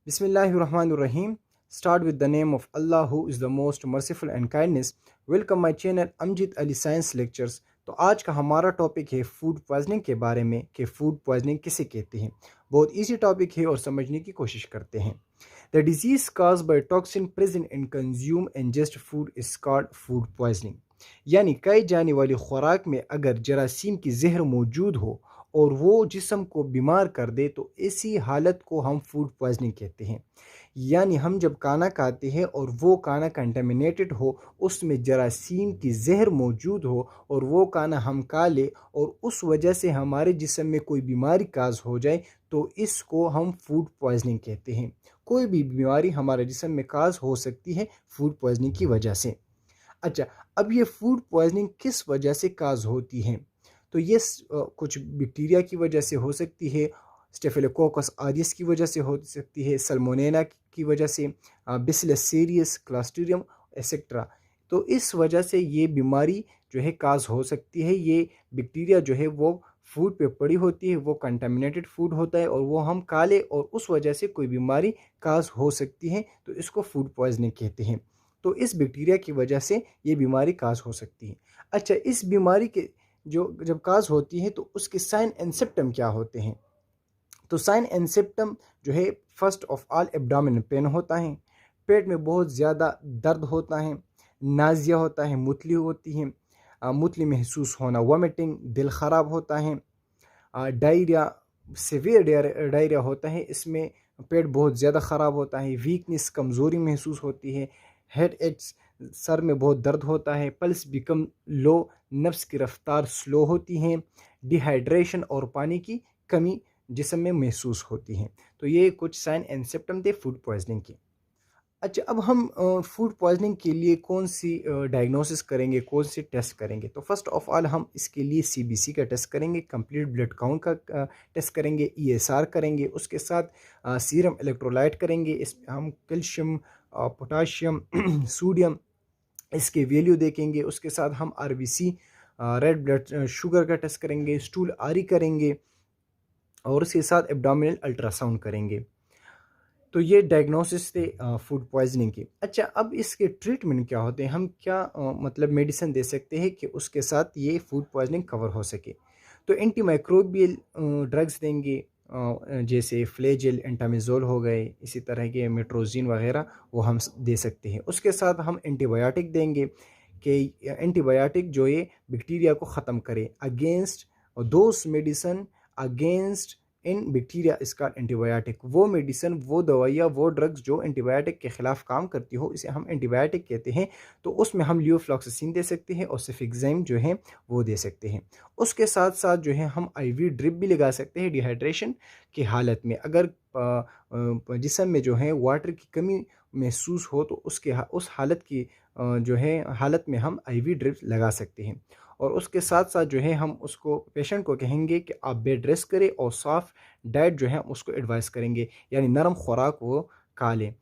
Bismillahirrahmanirrahim. Start with the name of Allah who is the most merciful and kindness. Welcome my channel Amjid Ali Science Lectures. तो आज का हमारा topic है food poisoning के बारे में कि फूड पॉइजनिंग किसे कहते हैं। बहुत इजी टॉपिक है और समझने की कोशिश करते हैं। The disease caused by toxin present in consume ingest food is called food poisoning. यानी खाई जाने वाली खुराक में अगर जरासीम की जहर मौजूद हो और वो जिस्म को बीमार कर दे तो ऐसी हालत को हम फूड पॉइजनिंग कहते हैं। यानी हम जब खाना खाते हैं और वो खाना कंटेमिनेटेड हो, उसमें जरासीम की जहर मौजूद हो और वो खाना हम खा ले और उस वजह से हमारे जिस्म में कोई बीमारी काज हो जाए तो इसको हम फूड पॉइजनिंग कहते हैं। कोई भी बीमारी हमारे जिस्म में काज हो सकती है फूड पॉइजनिंग की वजह से। अच्छा, अब ये फूड पॉइजनिंग किस वजह से काज होती है? तो ये कुछ बैक्टीरिया की वजह से हो सकती है, स्टेफिलोकोकस ऑरियस की वजह से हो सकती है, सल्मोनेला की वजह से, बैसिलस सीरियस, क्लस्ट्रिडियम एक्सेट्रा। तो इस वजह से ये बीमारी जो है काज हो सकती है। ये बैक्टीरिया जो है वो फूड पे पड़ी होती है, वो कंटामिनेटेड फूड होता है और वो हम खा ले और उस वजह से कोई बीमारी काज हो सकती है, तो इसको फूड पॉइजनिंग कहते हैं। तो इस बैक्टीरिया की वजह से ये बीमारी काज हो सकती है। अच्छा, इस बीमारी के जो जब काज होती है तो उसके साइन एंड सिम्पटम क्या होते हैं? तो साइन एंड सिम्पटम जो है, first of all abdominal pain होता है, पेट में बहुत ज़्यादा दर्द होता है, नाजिया होता है, मुतली होती है, मुतली महसूस होना, वॉमिटिंग, दिल ख़राब होता है, डायरिया, सीवियर डायरिया होता है, इसमें पेट बहुत ज़्यादा ख़राब होता है, वीकनेस, कमज़ोरी महसूस होती है, हेड एक्स, सर में बहुत दर्द होता है, पल्स बिकम लो, नफ्स की रफ्तार स्लो होती है, डिहाइड्रेशन और पानी की कमी जिस्म में महसूस होती है। तो ये कुछ साइन एंड सिम्पटम थे फूड पॉइजनिंग के। अच्छा, अब हम फूड पॉइजनिंग के लिए कौन सी डायग्नोसिस करेंगे, कौन सी टेस्ट करेंगे? तो फर्स्ट ऑफ ऑल हम इसके लिए सीबीसी का टेस्ट करेंगे, कंप्लीट ब्लड काउंट का टेस्ट करेंगे, ईएसआर करेंगे, उसके साथ सीरम इलेक्ट्रोलाइट करेंगे। इसमें हम कैल्शियम, पोटाशियम, सोडियम, इसके वैल्यू देखेंगे। उसके साथ हम आरबीसी, रेड ब्लड शुगर का टेस्ट करेंगे, स्टूल आरी करेंगे और उसके साथ एब्डोमिनल अल्ट्रासाउंड करेंगे। तो ये डायग्नोसिस थे फूड पॉइजनिंग की। अच्छा, अब इसके ट्रीटमेंट क्या होते हैं? हम क्या मतलब मेडिसिन दे सकते हैं कि उसके साथ ये फूड पॉइजनिंग कवर हो सके? तो एंटीमाइक्रोबियल ड्रग्स देंगे, जैसे फ्लेजेल, एंटामिजोल हो गए, इसी तरह के मेट्रोजिन वगैरह, वो हम दे सकते हैं। उसके साथ हम एंटीबायोटिक देंगे कि एंटीबायोटिक जो ये बैक्टीरिया को ख़त्म करे, अगेंस्ट दोज मेडिसन अगेंस्ट इन बैक्टीरिया इसका एंटीबायोटिक। वो मेडिसिन, वो दवाइयाँ, वो ड्रग्स जो एंटीबायोटिक के ख़िलाफ़ काम करती हो, इसे हम एंटीबायोटिक कहते हैं। तो उसमें हम लियोफ्लॉक्सासिन दे सकते हैं और सिफिक्ज़ाइम जो है वो दे सकते हैं। उसके साथ साथ जो है हम आईवी ड्रिप भी लगा सकते हैं डिहाइड्रेशन की हालत में। अगर जिस्म में जो है वाटर की कमी महसूस हो तो उस हालत की जो है हालत में हम आईवी ड्रिप लगा सकते हैं। और उसके साथ साथ जो है हम उसको, पेशेंट को कहेंगे कि आप बेड रेस्ट करें और सॉफ्ट डाइट जो है उसको एडवाइस करेंगे, यानी नरम खुराक वो खा लें।